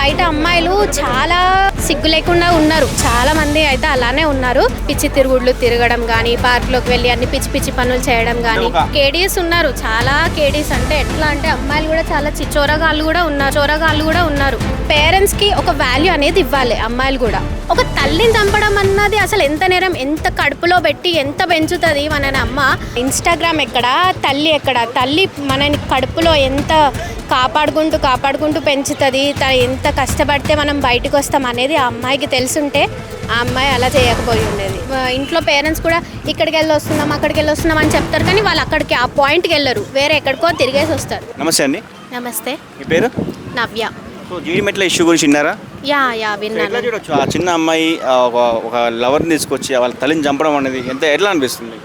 బయట అమ్మాయిలు చాలా సిగ్గు లేకుండా ఉన్నారు. చాలా మంది అయితే అలానే ఉన్నారు. పిచ్చి తిరుగుళ్ళు తిరగడం కానీ, పార్క్ లోకి వెళ్ళి అన్ని పిచ్చి పిచ్చి పనులు చేయడం కానీ. కేడీస్ ఉన్నారు, చాలా కేడీస్. అంటే ఎట్లా అంటే అమ్మాయిలు కూడా చాలా చోరగాళ్ళు కూడా ఉన్నారు. పేరెంట్స్ కి ఒక వాల్యూ అనేది ఇవ్వాలి. అమ్మాయిలు కూడా ఒక తల్లిని చంపడం అన్నది అసలు ఎంత నేరం, ఎంత కడుపులో పెట్టి ఎంత పెంచుతుంది మన అమ్మ. ఇన్స్టాగ్రామ్ ఎక్కడ, తల్లి ఎక్కడ? తల్లి మనని కడుపులో ఎంత కాపాడుకుంటూ పెంచుతుంది. ఎంత కష్టపడితే మనం బయటకు వస్తాం అనేది ఆ అమ్మాయికి తెలుసుంటే ఆ అమ్మాయి అలా చేయకపోయి ఉండేది. ఇంట్లో పేరెంట్స్ కూడా ఇక్కడికి వెళ్ళి వస్తున్నాం, అక్కడికి వెళ్ళి వస్తున్నాం అని చెప్తారు, కానీ వాళ్ళు అక్కడికి ఆ పాయింట్కి వెళ్ళరు, వేరే ఎక్కడికో తిరిగేసి వస్తారు. నమస్తే అండి. నమస్తే. మీ పేరు? నవ్య. సో జీడిమెట్ల ఇష్యూ గురించి విన్నారా? యా విన్నాను. చూడొచ్చు ఆ చిన్న అమ్మాయి ఒక లవర్ని తీసుకొచ్చి వాళ్ళ తల్లిని చంపడం అనేది ఎట్లా అనిపిస్తుంది?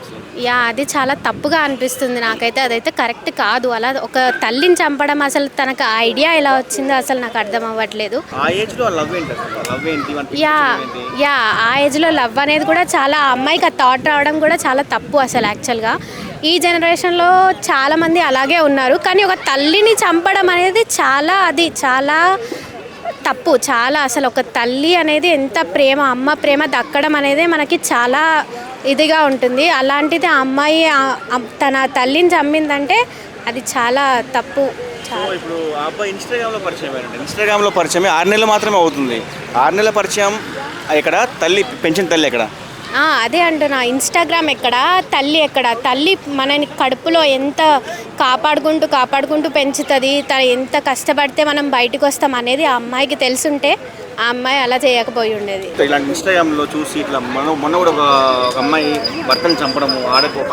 అది చాలా తప్పుగా అనిపిస్తుంది నాకైతే. అదైతే కరెక్ట్ కాదు. అలా ఒక తల్లిని చంపడం అసలు తనకు ఐడియా ఎలా వచ్చిందో అసలు నాకు అర్థం అవ్వట్లేదు. ఆ ఏజ్లో లవ్ అనేది కూడా చాలా, అమ్మాయికి ఆ థాట్ రావడం కూడా చాలా తప్పు అసలు యాక్చువల్గా. ఈ జనరేషన్లో చాలామంది అలాగే ఉన్నారు, కానీ ఒక తల్లిని చంపడం అనేది చాలా తప్పు. చాలా అసలు ఒక తల్లి అనేది ఎంత ప్రేమ, అమ్మ ప్రేమ దక్కడం అనేది మనకి చాలా ఇదిగా ఉంటుంది. అలాంటిది ఆ అమ్మాయి తన తల్లిని చంపిందంటే అది చాలా తప్పు. ఇప్పుడు ఆ అబ్బాయి ఇన్స్టాగ్రామ్లో పరిచయం 6 నెలలు మాత్రమే అవుతుంది. 6 నెలల పరిచయం ఇక్కడ తల్లి పెంచిన తల్లి ఎక్కడ? అదే అంటున్నా, ఇన్స్టాగ్రామ్ ఎక్కడ, తల్లి ఎక్కడ? తల్లి మనని కడుపులో ఎంత కాపాడుకుంటూ పెంచుతుంది. ఎంత కష్టపడితే మనం బయటకు వస్తాం అనేది ఆ అమ్మాయికి తెలుసుంటే ఆ అమ్మాయి అలా చేయకపోయి ఉండేది. ఇలాంటి ఇన్స్టాగ్రామ్లో చూసి ఇట్లా మొన్న కూడా ఒక అమ్మాయి భర్తను చంపడము,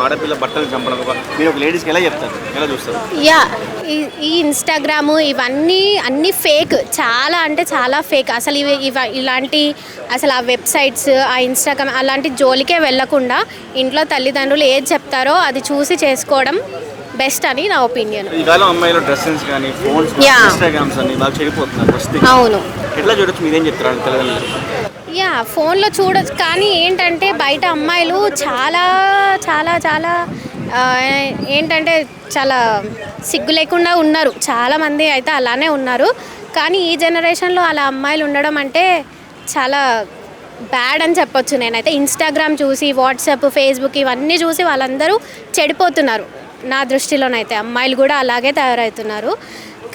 ఆడపిల్ల భర్తను చంపడం, మీరు ఒక లేడీస్కి ఎలా చెప్తారు, ఎలా చూస్తారు? ఈ ఇన్స్టాగ్రాము ఇవన్నీ అన్నీ ఫేక్, చాలా అంటే చాలా ఫేక్. అసలు ఇలాంటి అసలు ఆ వెబ్సైట్స్, ఆ ఇన్స్టాగ్రామ్ అలాంటి జోలికే వెళ్ళకుండా ఇంట్లో తల్లిదండ్రులు ఏది చెప్తారో అది చూసి చేసుకోవడం బెస్ట్ అని నా ఒపీనియన్. ఈ కాలం అమ్మాయిలు డ్రెస్సెస్ కానీ, ఫోన్స్, ఇన్స్టాగ్రామ్స్ అని బాగా చెడిపోతున్నారు. అవును. ఎట్లా చూడొచ్చు, మీరేం చెప్తారు తల్లిదండ్రులు? ఫోన్లో చూడొచ్చు, కానీ ఏంటంటే బయట అమ్మాయిలు చాలా చాలా చాలా ఏంటంటే చాలా సిగ్గు లేకుండా ఉన్నారు. చాలామంది అయితే అలానే ఉన్నారు, కానీ ఈ జనరేషన్లో అలా అమ్మాయిలు ఉండడం అంటే చాలా బ్యాడ్ అని చెప్పొచ్చు. నేనైతే ఇన్స్టాగ్రామ్ చూసి, వాట్సాప్, ఫేస్బుక్ ఇవన్నీ చూసి వాళ్ళందరూ చెడిపోతున్నారు. నా దృష్టిలోనైతే అమ్మాయిలు కూడా అలాగే తయారవుతున్నారు.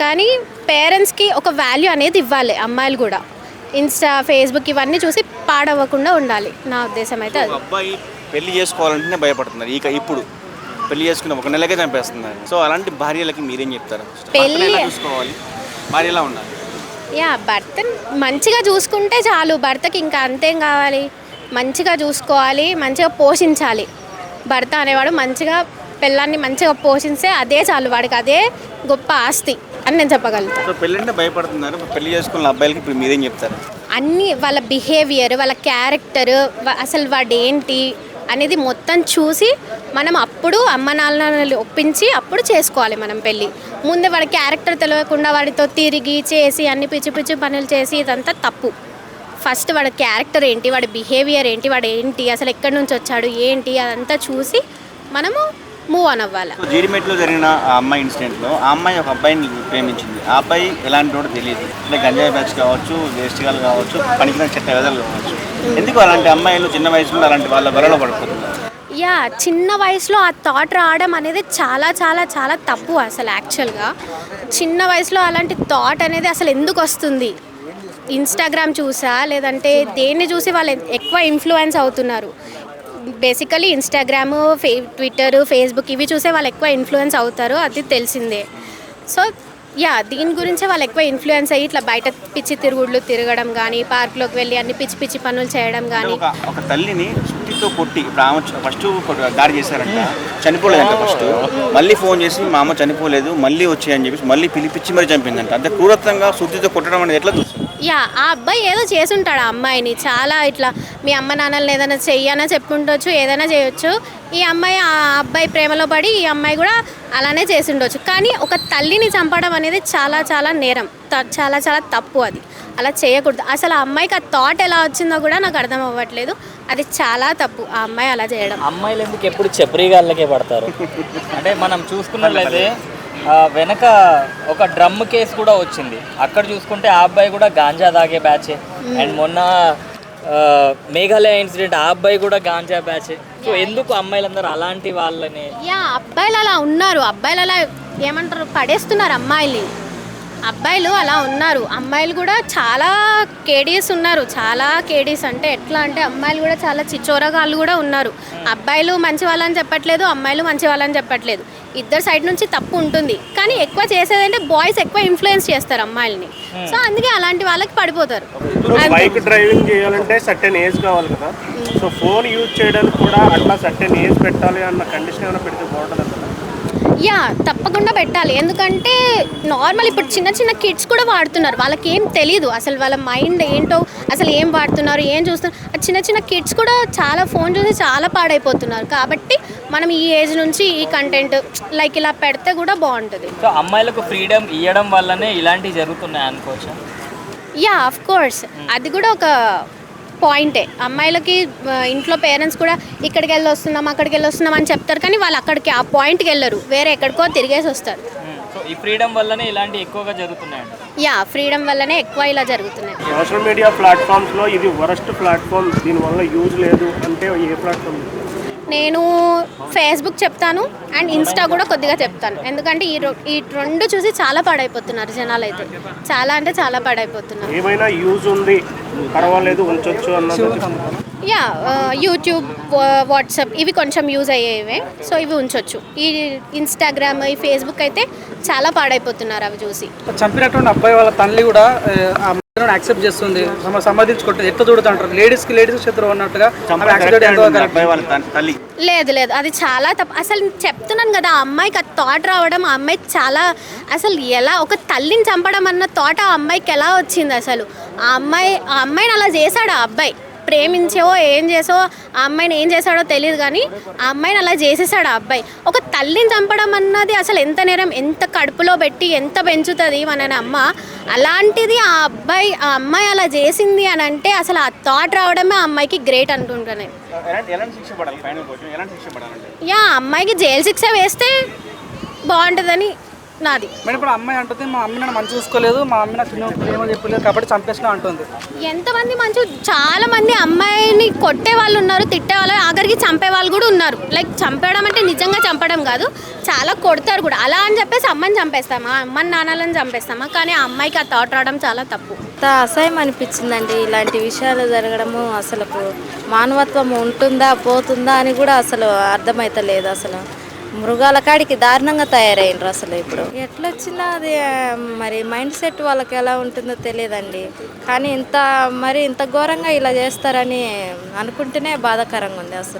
కానీ పేరెంట్స్కి ఒక వాల్యూ అనేది ఇవ్వాలి. అమ్మాయిలు కూడా ఇన్స్టా, ఫేస్బుక్ ఇవన్నీ చూసి పాడవ్వకుండా ఉండాలి. నా ఉద్దేశం అయితే అది. అబ్బాయి పెళ్లి చేసుకోవాలంటేనే భయపడుతున్నారు. ఇప్పుడు పెళ్లి చేసుకున్న 1 నెలకే చంపేస్తున్నారు. సో అలాంటి భార్యలకి మీరేం చెప్తారు? పెళ్లి చూసుకోవాలి, భార్య ఎలా ఉండాలి? భర్తని మంచిగా చూసుకుంటే చాలు. భర్తకి ఇంకా అంతేం కావాలి? మంచిగా చూసుకోవాలి, మంచిగా పోషించాలి. భర్త అనేవాడు మంచిగా పిల్లాన్ని మంచిగా పోషిస్తే అదే చాలు, వాడికి అదే గొప్ప ఆస్తి అని నేను చెప్పగలుగుతాను. పెళ్ళంటే భయపడుతున్నారు. పెళ్లి చేసుకున్న అబ్బాయిలకి ఇప్పుడు మీరేం చెప్తారు? అన్నీ వాళ్ళ బిహేవియర్, వాళ్ళ క్యారెక్టర్, అసలు వాడు ఏంటి అనేది మొత్తం చూసి మనం అప్పుడు అమ్మ నాన్నని ఒప్పించి అప్పుడు చేసుకోవాలి మనం పెళ్ళి. ముందే వాడి క్యారెక్టర్ తెలియకుండా వాడితో తిరిగి చేసి అన్ని పిచ్చి పిచ్చి పనులు చేసి ఇదంతా తప్పు. ఫస్ట్ వాడి క్యారెక్టర్ ఏంటి, వాడి బిహేవియర్ ఏంటి, వాడు ఏంటి, అసలు ఎక్కడి నుంచి వచ్చాడు ఏంటి, అదంతా చూసి మనము మూవ్ ఆన్ అవ్వాలి. జీడిమెట్లో జరిగిన ఆ అమ్మాయి ఇన్సిడెంట్లో ఆ అమ్మాయి ఒక అబ్బాయిని ప్రేమించింది. ఆ అబ్బాయి ఎలాంటి వాడు తెలియదు. అంటే గంజాయి బ్యాచ్ కావచ్చు, వేస్ట్గాలు కావచ్చు, పనికిరాని చెత్త వెదలు కావచ్చు. ఎందుకు అలాంటి అమ్మాయిలు చిన్న వయసులో అలాంటి వాళ్ళ వలలో పడిపోతున్నారు? చిన్న వయసులో ఆ థాట్ రావడం అనేది చాలా చాలా చాలా తప్పు అసలు. యాక్చువల్గా చిన్న వయసులో అలాంటి థాట్ అనేది అసలు ఎందుకు వస్తుంది? ఇన్స్టాగ్రామ్ చూసా, లేదంటే దేన్ని చూసి వాళ్ళు ఎక్కువ ఇన్ఫ్లుయెన్స్ అవుతున్నారు. బేసికలీ ఇన్స్టాగ్రాము, ట్విట్టర్, ఫేస్బుక్ ఇవి చూసే వాళ్ళు ఎక్కువ ఇన్ఫ్లుయెన్స్ అవుతారు, అది తెలిసిందే. సో దీని గురించే వాళ్ళు ఎక్కువ ఇన్ఫ్లుయెన్స్ అయ్యి ఇట్లా బయట పిచ్చి తిరుగుళ్ళు తిరగడం కానీ, పార్క్లోకి వెళ్ళి అన్ని పిచ్చి పిచ్చి పనులు చేయడం కానీ. ఒక తల్లిని సుత్తితో కొట్టి ఇప్పుడు ఆమె ఫస్ట్ దాడి చేశారంట, చనిపోలేదంట. ఫస్ట్ మళ్ళీ ఫోన్ చేసి మా అమ్మ చనిపోలేదు మళ్ళీ వచ్చాయని చెప్పేసి మళ్ళీ పిలిపించి మరి చంపిందంట. అంతే క్రూరత్వంగా సుత్తితో కొట్టడం అనేది ఎట్లా చూస్తుంది? ఆ అబ్బాయి ఏదో చేసుంటాడు ఆ అమ్మాయిని. చాలా ఇట్లా మీ అమ్మ నాన్నలను ఏదైనా చెయ్యనా చెప్పుండొచ్చు, ఏదైనా చేయొచ్చు. ఈ అమ్మాయి ఆ అబ్బాయి ప్రేమలో పడి ఈ అమ్మాయి కూడా అలానే చేసుండొచ్చు. కానీ ఒక తల్లిని చంపడం అనేది చాలా చాలా నేరం, చాలా చాలా తప్పు. అది అలా చేయకూడదు. అసలు ఆ అమ్మాయికి ఆ థాట్ ఎలా వచ్చిందో కూడా నాకు అర్థం అవ్వట్లేదు. అది చాలా తప్పు ఆ అమ్మాయి అలా చేయడం. అమ్మాయిలు ఎందుకు ఎప్పుడు చెప్రీగాళ్ళకే పడతారు? అంటే మనం చూసుకున్నట్లయితే వెనక ఒక డ్రమ్ కేసు కూడా వచ్చింది. అక్కడ చూసుకుంటే ఆ అబ్బాయి కూడా గాంజా తాగే బ్యాచే. అండ్ మొన్న మేఘాలయ ఇన్సిడెంట్, ఆ అబ్బాయి కూడా గాంజా బ్యాచే. సో ఎందుకు అమ్మాయిలందరూ అలాంటి వాళ్ళని? అబ్బాయిలు అలా ఉన్నారు, అబ్బాయిలు అలా ఏమంటారు పడేస్తున్నారు అమ్మాయిల్ని. అబ్బాయిలు అలా ఉన్నారు, అమ్మాయిలు కూడా చాలా కేడీస్ ఉన్నారు. చాలా కేడీస్ అంటే ఎట్లా అంటే అమ్మాయిలు కూడా చాలా చిచ్చోరగాళ్ళు కూడా ఉన్నారు. అబ్బాయిలు మంచి వాళ్ళని చెప్పట్లేదు, అమ్మాయిలు మంచి వాళ్ళని చెప్పట్లేదు. ఇద్దరు సైడ్ నుంచి తప్పు ఉంటుంది. కానీ ఎక్కువ చేసేదంటే బాయ్స్ ఎక్కువ ఇన్ఫ్లుయెన్స్ చేస్తారు అమ్మాయిల్ని. సో అందుకే అలాంటి వాళ్ళకి పడిపోతారు. బైక్ డ్రైవింగ్ చేయాలంటే సర్టెన్ ఏజ్ కావాలి కదా. సో ఫోన్ యూజ్ చేయడానికి కూడా అట్లా సర్టెన్ ఏజ్ పెట్టాలి అన్న కండిషన్ ఏమైనా పెడితే బాగుంటుంది కదా. తప్పకుండా పెట్టాలి. ఎందుకంటే నార్మల్ ఇప్పుడు చిన్న చిన్న కిడ్స్ కూడా వాడుతున్నారు. వాళ్ళకి ఏం తెలీదు అసలు, వాళ్ళ మైండ్ ఏంటో అసలు ఏం వాడుతున్నారు ఏం చూస్తున్నారు. చిన్న చిన్న కిడ్స్ కూడా చాలా ఫోన్ చూసి చాలా పాడైపోతున్నారు. కాబట్టి మనం ఈ ఏజ్ నుంచి ఈ కంటెంట్ లైక్ ఇలా పెడితే కూడా బాగుంటుంది. సో అమ్మాయిలకు ఫ్రీడమ్ ఇవ్వడం వల్లనే ఇలాంటివి జరుగుతున్నాయి అనుకోవచ్చా? ఆఫ్ కోర్స్ అది కూడా ఒక పాయింటే. అమ్మాయిలకి ఇంట్లో పేరెంట్స్ కూడా ఇక్కడికి వెళ్ళి వస్తున్నాం అక్కడికి వెళ్ళి వస్తున్నాం అని చెప్తారు. కానీ వాళ్ళు అక్కడికి ఆ పాయింట్కి వెళ్ళరు, వేరే ఎక్కడికో తిరిగేసి వస్తారు. సో ఈ ఫ్రీడమ్ వల్లనే ఇలాంటివి ఎక్కువగా జరుగుతున్నాయంట. ఫ్రీడమ్ వల్లనే ఎక్కువ ఇలా జరుగుతున్నాయి. సోషల్ మీడియా ప్లాట్ఫామ్స్లో ఇది వరస్ట్ ప్లాట్ఫామ్, దీనివల్ల యూజ్ లేదు అంటే ఏ ప్లాట్ఫామ్? నేను ఫేస్బుక్ చెప్తాను అండ్ ఇన్స్టా కూడా కొద్దిగా చెప్తాను. ఎందుకంటే ఈ రెండు చూసి చాలా పాడైపోతున్నారు జనాలు. అయితే చాలా అంటే చాలా పాడైపోతున్నారు. ఏమైనా యూజ్ ఉంది పర్వాలేదు ఉంచొచ్చు అన్నది. యూట్యూబ్, వాట్సాప్ ఇవి కొంచెం యూజ్ అయ్యేవే. సో ఇవి ఉంచొచ్చు. ఈ ఇన్స్టాగ్రామ్, ఈ ఫేస్బుక్ అయితే చాలా పాడైపోతున్నారు అవి చూసి. చంపినటువంటి అబ్బాయి వాళ్ళ తల్లి కూడా యాక్సెప్ట్ చేస్తుంది, సంబంధించుకుంటుంది. ఎట్లా చూడుతుంటారు లేడీస్ శత్రువు అన్నట్టుగా. లేదు అది చాలా తప్పు. అసలు చెప్తున్నాను కదా, ఆ అమ్మాయికి ఆ థాట్ రావడం, ఆ అమ్మాయి చాలా అసలు ఎలా ఒక తల్లిని చంపడం అన్న థాట్ ఆ అమ్మాయికి ఎలా వచ్చింది అసలు? ఆ అమ్మాయిని అలా చేశాడు ఆ అబ్బాయి. ప్రేమించో ఏం చేసో ఆ అమ్మాయిని ఏం చేశాడో తెలియదు, కానీ ఆ అమ్మాయిని అలా చేసేసాడు ఆ అబ్బాయి. ఒక తల్లిని చంపడం అన్నది అసలు ఎంత నేరం, ఎంత కడుపులో పెట్టి ఎంత పెంచుతుంది మన అమ్మ. అలాంటిది ఆ అమ్మాయి అలా చేసింది అని అంటే అసలు ఆ థాట్ రావడమే ఆ అమ్మాయికి గ్రేట్ అనుకుంటాను. అమ్మాయికి జైలు శిక్ష వేస్తే బాగుంటుందని నాది. మేడం ఇప్పుడు అమ్మాయి అంటుంది మా అమ్మ నన్ను మంచి చూసుకోలేదు, మా అమ్మ నాకు చిన్న ప్రేమ చెప్పలేదు కాబట్టి చంపేసిన అంటుంది. ఎంతమంది చాలా మంది అమ్మాయిని కొట్టే వాళ్ళు ఉన్నారు, తిట్టే వాళ్ళు, ఆఖరికి చంపే వాళ్ళు కూడా ఉన్నారు. లైక్ చంపడం అంటే నిజంగా చంపడం కాదు, చాలా కొడతారు కూడా. అలా అని చెప్పేసి అమ్మని చంపేస్తామా, అమ్మని నాన్నలను చంపేస్తామా? కానీ ఆ అమ్మాయికి ఆ థాట్ రావడం చాలా తప్పు. అసహ్యం అనిపించిందండి ఇలాంటి విషయాలు జరగడము. అసలు మానవత్వం ఉంటుందా పోతుందా అని కూడా అసలు అర్థమైతలేదు. అసలు మృగాల కాడికి దారుణంగా తయారైనరు. అసలు ఇప్పుడు ఎట్లా వచ్చిందా అది మరి మైండ్ సెట్ వాళ్ళకి ఎలా ఉంటుందో తెలియదండి. కానీ ఇంత ఘోరంగా ఇలా చేస్తారని అనుకుంటేనే బాధాకరంగా ఉంది అసలు.